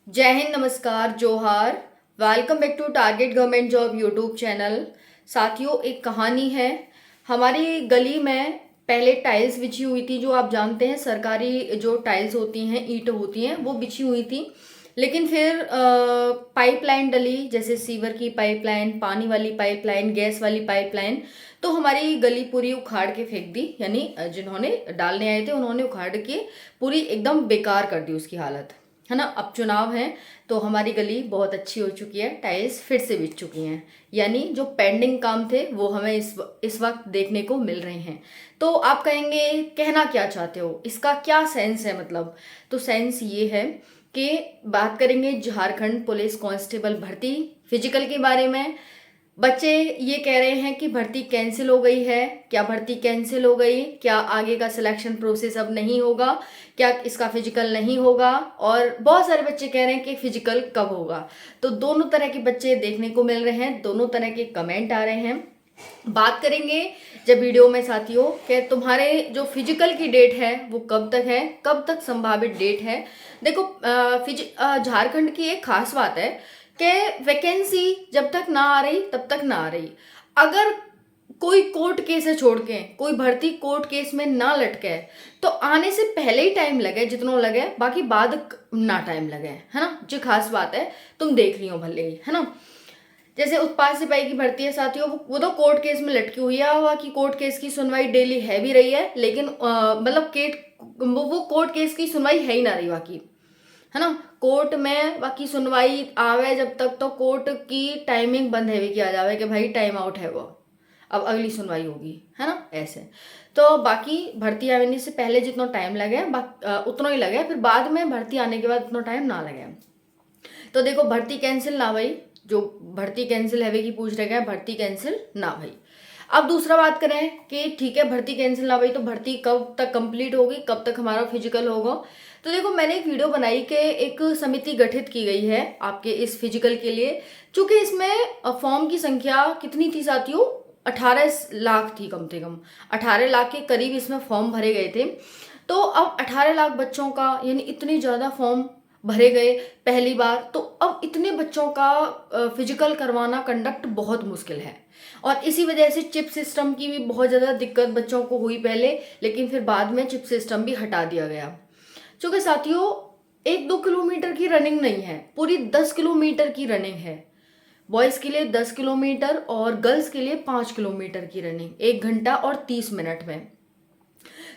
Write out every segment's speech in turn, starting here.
जय हिंद, नमस्कार, जोहार। Welcome back to target government job YouTube channel. साथियों, एक कहानी है। हमारी गली में पहले टाइल्स बिछी हुई थी। जो आप जानते हैं, सरकारी जो टाइल्स होती हैं, ईंट होती हैं, वो बिछी हुई थी। लेकिन फिर पाइपलाइन डली, जैसे सीवर की पाइपलाइन, पानी वाली पाइपलाइन, गैस वाली पाइपलाइन। तो हमारी गली पूरी उखाड़ के फेंक दी, यानी जिन्होंने डालने आए थे उन्होंने उखाड़ के पूरी एकदम बेकार कर दी उसकी हालत, है ना। अब चुनाव है तो हमारी गली बहुत अच्छी हो चुकी है, टाइल्स फिर से बिछ चुकी हैं। यानी जो पेंडिंग काम थे वो हमें इस वक्त देखने को मिल रहे हैं। तो आप कहेंगे, कहना क्या चाहते हो, इसका क्या सेंस है? मतलब तो सेंस ये है कि बात करेंगे झारखंड पुलिस कांस्टेबल भर्ती फिजिकल के बारे में। बच्चे ये कह रहे हैं कि भर्ती कैंसिल हो गई है। क्या भर्ती कैंसिल हो गई? क्या आगे का सिलेक्शन प्रोसेस अब नहीं होगा? क्या इसका फिजिकल नहीं होगा? और बहुत सारे बच्चे कह रहे हैं कि फिजिकल कब होगा। तो दोनों तरह के बच्चे देखने को मिल रहे हैं, दोनों तरह के कमेंट आ रहे हैं। बात करेंगे जब वीडियो में साथियों कि तुम्हारे जो फिजिकल की डेट है वो कब तक है, कब तक संभावित डेट है। देखो, झारखंड की एक खास बात है कि वैकेंसी जब तक ना आ रही तब तक ना आ रही। अगर कोई कोर्ट केस है छोड़ के, कोई भर्ती कोर्ट केस में ना लटके, तो आने से पहले ही टाइम लगे जितना लगे, बाकी बाद ना टाइम लगे, है ना। जो खास बात है, तुम देख लियो भले ही, है ना। जैसे उत्पाद सिपाही की भर्ती है साथियों, वो तो कोर्ट केस में लटकी हुई है। बाकी कोर्ट केस की सुनवाई डेली है भी रही है, लेकिन मतलब वो कोर्ट केस की सुनवाई है ही ना रही बाकी, है ना। कोर्ट में बाकी सुनवाई आवे जब तक, तो कोर्ट की टाइमिंग बंद है भी किया जावे कि भाई टाइम आउट है वो, अब अगली सुनवाई होगी, है ना, ऐसे। तो बाकी भर्ती आने से पहले जितना टाइम लगे उतना ही लगे, फिर बाद में भर्ती आने के बाद उतना टाइम ना लगे। तो देखो, भर्ती कैंसिल ना भाई, जो भर्ती कैंसिल है वे की पूछ रहे हैं, भर्ती कैंसिल ना भाई। अब दूसरा बात करें कि ठीक है भर्ती कैंसिल ना भाई, तो भर्ती कब तक कंप्लीट होगी, कब तक हमारा फिजिकल होगा। तो देखो, मैंने एक वीडियो बनाई कि एक समिति गठित की गई है आपके इस फिजिकल के लिए। चूंकि इसमें फॉर्म की संख्या कितनी थी साथियों, 18 लाख थी, कम से कम 18 लाख के करीब इसमें फॉर्म भरे गए थे। तो अब 18 लाख बच्चों का, यानी इतने ज़्यादा फॉर्म भरे गए पहली बार, तो अब इतने बच्चों का फिजिकल करवाना, कंडक्ट बहुत मुश्किल है। और इसी वजह से चिप सिस्टम की भी बहुत ज़्यादा दिक्कत बच्चों को हुई पहले, लेकिन फिर बाद में चिप सिस्टम भी हटा दिया गया। क्योंकि साथियों, 1-2 किलोमीटर की रनिंग नहीं है, पूरी 10 किलोमीटर की रनिंग है। बॉयज़ के लिए 10 किलोमीटर और गर्ल्स के लिए 5 किलोमीटर की रनिंग, 1 घंटा और 30 मिनट में।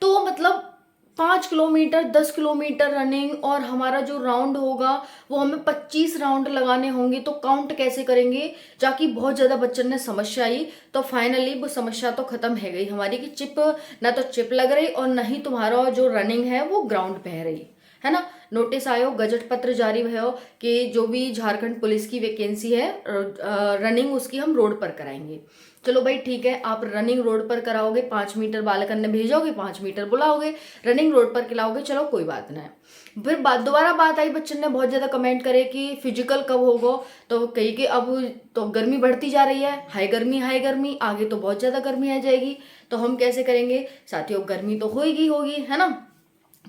तो मतलब 5 किलोमीटर, 10 किलोमीटर रनिंग, और हमारा जो राउंड होगा वो हमें 25 राउंड लगाने होंगे। तो काउंट कैसे करेंगे? जाकि बहुत ज़्यादा बच्चन ने समस्या आई, तो फाइनली वो समस्या तो ख़त्म है गई हमारी कि चिप, ना तो चिप लग रही और ना ही तुम्हारा जो रनिंग है वो ग्राउंड पे है रही, है ना। नोटिस आयो, गजट पत्र जारी भयो कि जो भी झारखंड पुलिस की वैकेंसी है, रनिंग उसकी हम रोड पर कराएंगे। चलो भाई ठीक है, आप रनिंग रोड पर कराओगे, 5 मीटर बालकन ने भेजोगे, 5 मीटर बुलाओगे, रनिंग रोड पर खिलाओगे, चलो कोई बात नहीं। फिर दोबारा बात आई, बच्चन ने बहुत ज़्यादा कमेंट करे कि फिजिकल कब होगा। तो कही कि अब तो गर्मी बढ़ती जा रही है, हाई गर्मी हाई गर्मी, आगे तो बहुत ज़्यादा गर्मी आ जाएगी, तो हम कैसे करेंगे साथियों? गर्मी तो होगी होगी, है ना।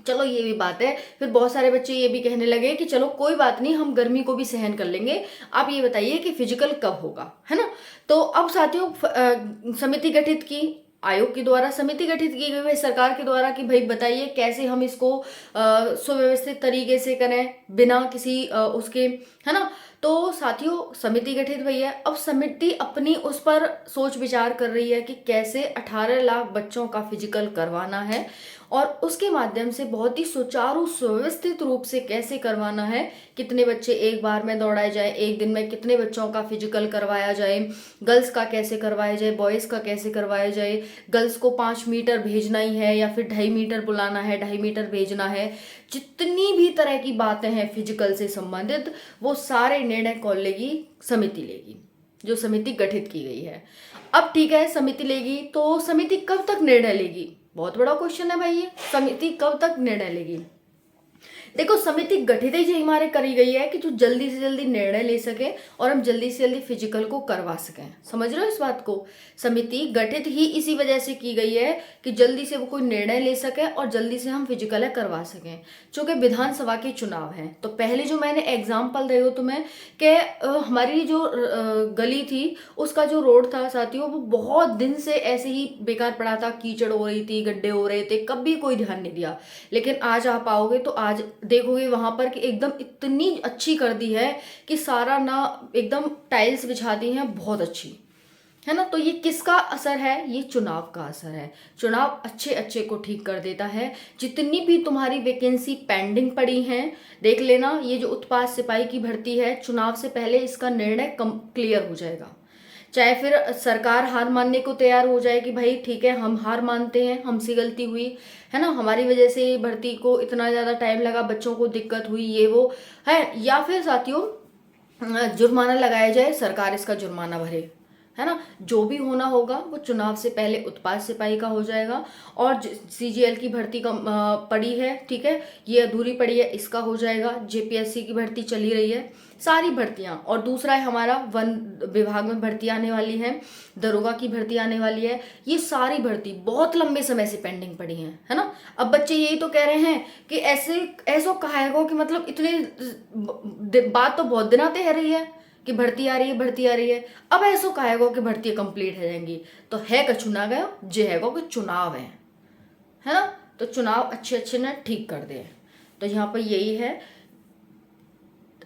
चलो ये भी बात है। फिर बहुत सारे बच्चे ये भी कहने लगे कि चलो कोई बात नहीं, हम गर्मी को भी सहन कर लेंगे, आप ये बताइए कि फिजिकल कब होगा, है ना। तो अब साथियों समिति गठित की, आयोग के द्वारा समिति गठित की गई है सरकार के द्वारा कि भाई बताइए कैसे हम इसको सुव्यवस्थित तरीके से करें, बिना किसी उसके, है ना। तो साथियों समिति गठित हुई है। अब समिति अपनी उस पर सोच विचार कर रही है कि कैसे 18 लाख बच्चों का फिजिकल करवाना है, और उसके माध्यम से बहुत ही सुचारू सुव्यवस्थित रूप से कैसे करवाना है, कितने बच्चे एक बार में दौड़ाए जाए, एक दिन में कितने बच्चों का फिजिकल करवाया जाए, गर्ल्स का कैसे करवाया जाए, बॉयज़ का कैसे करवाया जाए, गर्ल्स को 5 मीटर भेजना ही है या फिर 2.5 मीटर बुलाना है, 2.5 मीटर भेजना है, जितनी भी तरह की बातें हैं फिजिकल से संबंधित, वो सारे निर्णय कौन लेगी? समिति लेगी, जो समिति गठित की गई है। अब ठीक है, समिति लेगी, तो समिति कब तक निर्णय लेगी? बहुत बड़ा क्वेश्चन है भाई ये, समिति कब तक निर्णय लेगी? देखो समिति गठित ही हमारे करी गई है कि जो जल्दी से जल्दी निर्णय ले सके और हम जल्दी से जल्दी फिजिकल को करवा सकें। समझ रहे हो इस बात को? समिति गठित ही इसी वजह से की गई है कि जल्दी से वो कोई निर्णय ले सके और जल्दी से हम फिजिकल है करवा सकें। चूंकि विधानसभा के चुनाव हैं तो पहले जो मैंने एग्जाम्पल दे हो तुम्हें कि हमारी जो गली थी उसका जो रोड था साथियों वो बहुत दिन से ऐसे ही बेकार पड़ा था, कीचड़ हो रही थी, गड्ढे हो रहे थे, कभी कोई ध्यान नहीं दिया। लेकिन आज आप आओगे तो आज देखोगे वहां पर कि एकदम इतनी अच्छी कर दी है कि सारा ना एकदम टाइल्स बिछा दी हैं, बहुत अच्छी है ना। तो ये किसका असर है? ये चुनाव का असर है। चुनाव अच्छे अच्छे को ठीक कर देता है। जितनी भी तुम्हारी वैकेंसी पेंडिंग पड़ी हैं देख लेना, ये जो उत्पाद सिपाही की भर्ती है चुनाव से पहले इसका निर्णय क्लियर हो जाएगा। चाहे फिर सरकार हार मानने को तैयार हो जाए कि भाई ठीक है हम हार मानते हैं, हमसे गलती हुई है ना, हमारी वजह से भर्ती को इतना ज़्यादा टाइम लगा, बच्चों को दिक्कत हुई, ये वो है, या फिर साथियों जुर्माना लगाया जाए, सरकार इसका जुर्माना भरे, है ना। जो भी होना होगा वो चुनाव से पहले उत्पाद सिपाही का हो जाएगा। और सीजीएल की भर्ती का पड़ी है, ठीक है, ये अधूरी पड़ी है, इसका हो जाएगा। जेपीएससी की भर्ती चली रही है, सारी भर्तियां। और दूसरा है हमारा वन विभाग में भर्ती आने वाली है, दरोगा की भर्ती आने वाली है। ये सारी भर्ती बहुत लंबे समय से पेंडिंग पड़ी है ना। अब बच्चे यही तो कह रहे हैं कि ऐसो कहा है कि मतलब इतने बात तो बहुत दिन आते है रही है कि भर्ती आ रही है, भर्ती आ रही है, अब ऐसो कहेगा कि भर्ती कंप्लीट हो जाएंगी। तो है कछु ना गया जे है कि चुनाव है ना। तो चुनाव अच्छे अच्छे ना ठीक कर दे। तो यहाँ पर यही है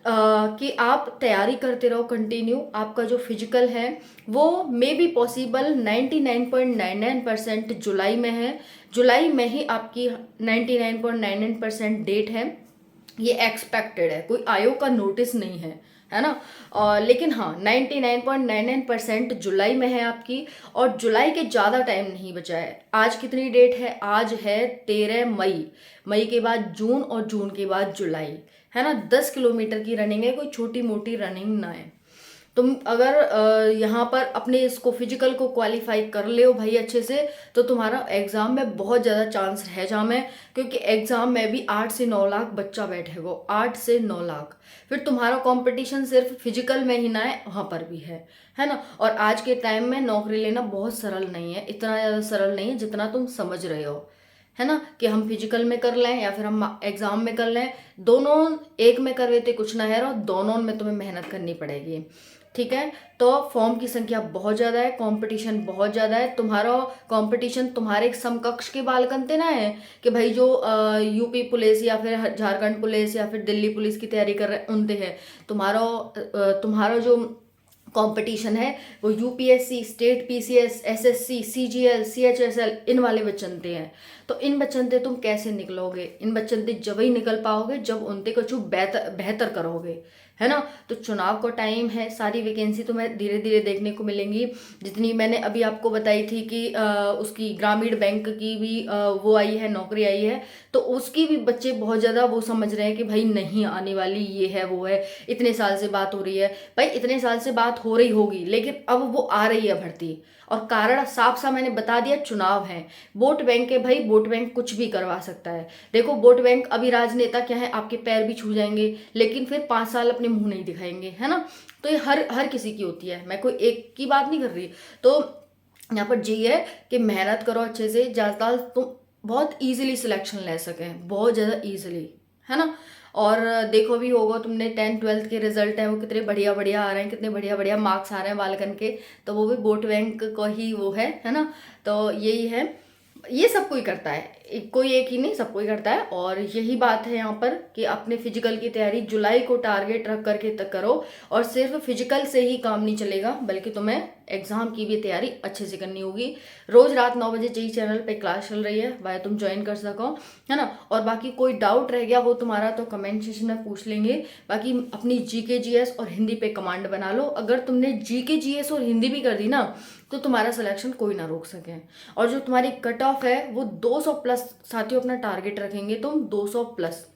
कि आप तैयारी करते रहो कंटिन्यू। आपका जो फिजिकल है वो मे बी पॉसिबल 99.99% जुलाई में है। जुलाई में ही आपकी 99.99% डेट है। ये एक्सपेक्टेड है, कोई आयोग का नोटिस नहीं है ना। लेकिन हाँ 99.99% जुलाई में है आपकी। और जुलाई के ज़्यादा टाइम नहीं बचा है। आज कितनी डेट है? आज है 13 मई। मई के बाद जून और जून के बाद जुलाई, है ना। 10 किलोमीटर की रनिंग है, कोई छोटी मोटी रनिंग ना है। तुम अगर यहाँ पर अपने इसको फिजिकल को क्वालिफाई कर ले हो भाई अच्छे से, तो तुम्हारा एग्ज़ाम में बहुत ज़्यादा चांस रह जामे। क्योंकि एग्ज़ाम में भी 8 से 9 लाख बच्चा बैठेगा, 8 से 9 लाख। फिर तुम्हारा कंपटीशन सिर्फ फिजिकल में ही ना है, वहाँ पर भी है ना। और आज के टाइम में नौकरी लेना बहुत सरल नहीं है, इतना ज़्यादा सरल नहीं है जितना तुम समझ रहे हो, है ना। कि हम फिजिकल में कर लें या फिर हम एग्ज़ाम में कर लें, दोनों एक में कर लेते कुछ ना है, और दोनों में तुम्हें मेहनत करनी पड़ेगी, ठीक है। तो फॉर्म की संख्या बहुत ज़्यादा है, कंपटीशन बहुत ज़्यादा है। तुम्हारा कंपटीशन तुम्हारे समकक्ष के बालकन ते ना है कि भाई जो यूपी पुलिस या फिर झारखंड पुलिस या फिर दिल्ली पुलिस की तैयारी कर रहे उनते हैं। तुम्हारा जो कंपटीशन है वो UPSC, state PCS, SSC, CGL, CHSL, इन वाले बच्चनते हैं। तो इन बच्चनते तुम कैसे निकलोगे? इन बच्चनते जब ही निकल पाओगे जब उनते कुछ बेहतर करोगे, है ना। तो चुनाव का टाइम है, सारी वैकेंसी तुम्हें धीरे धीरे देखने को मिलेंगी। जितनी मैंने अभी आपको बताई थी कि उसकी ग्रामीण बैंक की भी वो आई है, नौकरी आई है, तो उसकी भी बच्चे बहुत ज़्यादा वो समझ रहे हैं कि भाई नहीं आने वाली, ये है वो है, इतने साल से बात हो रही है। भाई इतने साल से बात हो रही होगी लेकिन अब वो आ रही है भर्ती। और कारण साफ सा मैंने बता दिया, चुनाव है, वोट बैंक है भाई, वोट बैंक कुछ भी करवा सकता है। देखो वोट बैंक अभी राजनेता क्या है, आपके पैर भी छू जाएंगे लेकिन फिर 5 साल अपने मुंह नहीं दिखाएंगे, है ना। तो ये हर किसी की होती है, मैं कोई एक की बात नहीं कर रही। तो यहाँ पर जी है कि मेहनत करो अच्छे से, ज़्यादा तुम बहुत ईजिली सिलेक्शन ले सकें, बहुत ज़्यादा ईजिली, है ना। और देखो भी होगा तुमने 10th-12th के रिजल्ट हैं वो कितने बढ़िया बढ़िया आ रहे हैं, कितने बढ़िया बढ़िया मार्क्स आ रहे हैं बालकन के। तो वो भी वोट बैंक को ही वो है ना। तो यही है, ये सब कोई करता है, कोई एक ही नहीं, सब कोई करता है। और यही बात है यहाँ पर कि अपने फिजिकल की तैयारी जुलाई को टारगेट रख करके तक करो। और सिर्फ फिजिकल से ही काम नहीं चलेगा बल्कि तुम्हें एग्जाम की भी तैयारी अच्छे से करनी होगी। रोज रात 9 बजे जी चैनल पे क्लास चल रही है, वह तुम ज्वाइन कर सको, है ना। और बाकी कोई डाउट रह गया हो तुम्हारा तो कमेंट सेक्शन में पूछ लेंगे। बाकी अपनी जीके जीएस और हिंदी पे कमांड बना लो। अगर तुमने जीके जीएस और हिंदी भी कर दी ना तो तुम्हारा सिलेक्शन कोई ना रोक सके। और जो तुम्हारी कट ऑफ है वो 200 प्लस, साथियों अपना टारगेट रखेंगे तुम 200 प्लस,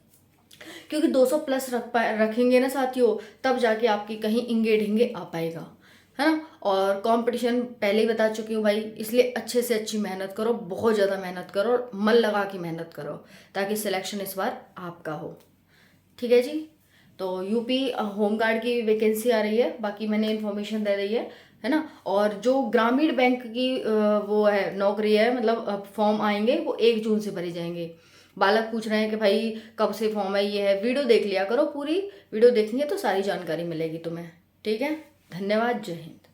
क्योंकि 200 प्लस रखेंगे ना साथियों, तब जाके आपकी कहीं इंगे ढिंगे आ पाएगा, है ना। और कंपटीशन पहले ही बता चुकी हूँ भाई, इसलिए अच्छे से अच्छी मेहनत करो, बहुत ज़्यादा मेहनत करो और मन लगा के मेहनत करो ताकि सिलेक्शन इस बार आपका हो। ठीक है जी। तो यूपी होम गार्ड की वैकेंसी आ रही है, बाकी मैंने इन्फॉर्मेशन दे दी है ना। और जो ग्रामीण बैंक की वो है नौकरी है, मतलब फॉर्म आएंगे वो 1 जून से भरे जाएंगे। बालक पूछ रहे हैं कि भाई कब से फॉर्म है, ये है। वीडियो देख लिया करो, पूरी वीडियो देखेंगे तो सारी जानकारी मिलेगी तुम्हें। ठीक है, धन्यवाद, जय हिंद।